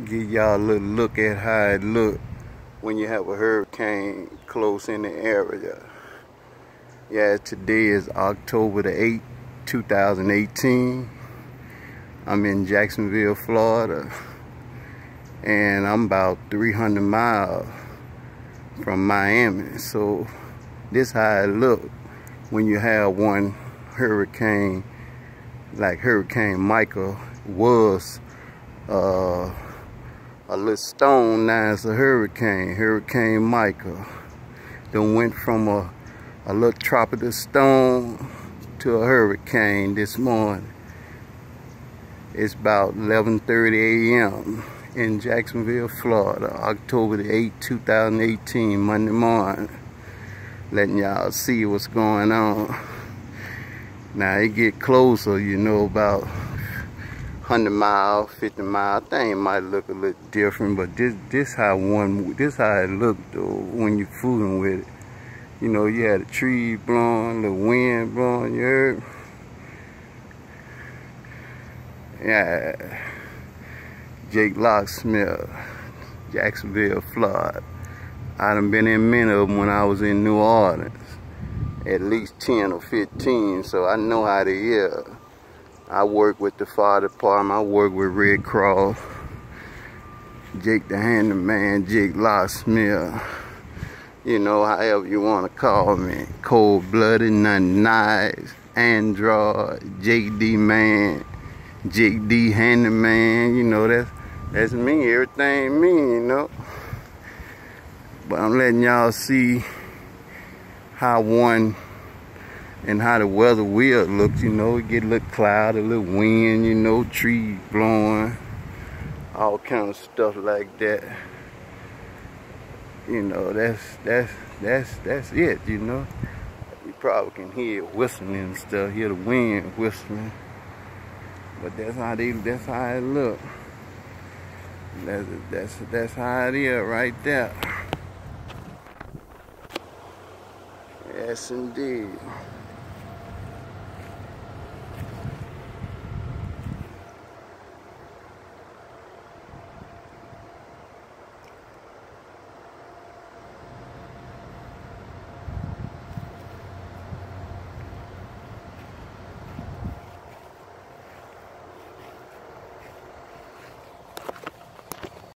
Give y'all a little look at how it look when you have a hurricane close in the area. Yeah, today is October the 8th, 2018. I'm in Jacksonville, Florida, and I'm about 300 miles from Miami. So this how it look when you have one hurricane like Hurricane Michael was. A little stone, now it's a hurricane. Hurricane Michael then went from a little tropical stone to a hurricane this morning. It's about 11:30 a.m. in Jacksonville, Florida, October the 8th, 2018, Monday morning. Letting y'all see what's going on. Now it get closer, you know, about 100 miles, 50 miles. Thing might look a little different, but this how it look though when you fooling with it. You know, you had a tree blowing, the wind blowing, you heard? Yeah. Jake Locksmith, Jacksonville, Florida. I done been in many of them when I was in New Orleans. At least 10 or 15, so I know how they is. I work with the fire department, I work with Red Cross. Jake the handyman, Jake Locksmith. You know, however you want to call me. Cold-blooded, nothing nice. Android, Jake D man, Jake D handyman. You know, that's me, everything me, you know. But I'm letting y'all see how the weather will look, you know. It get a little cloud, a little wind, you know, trees blowing, all kind of stuff like that. You know, that's it, you know. You probably can hear it whistling and stuff, hear the wind whistling. But that's how it look. That's how it is right there. Yes, indeed.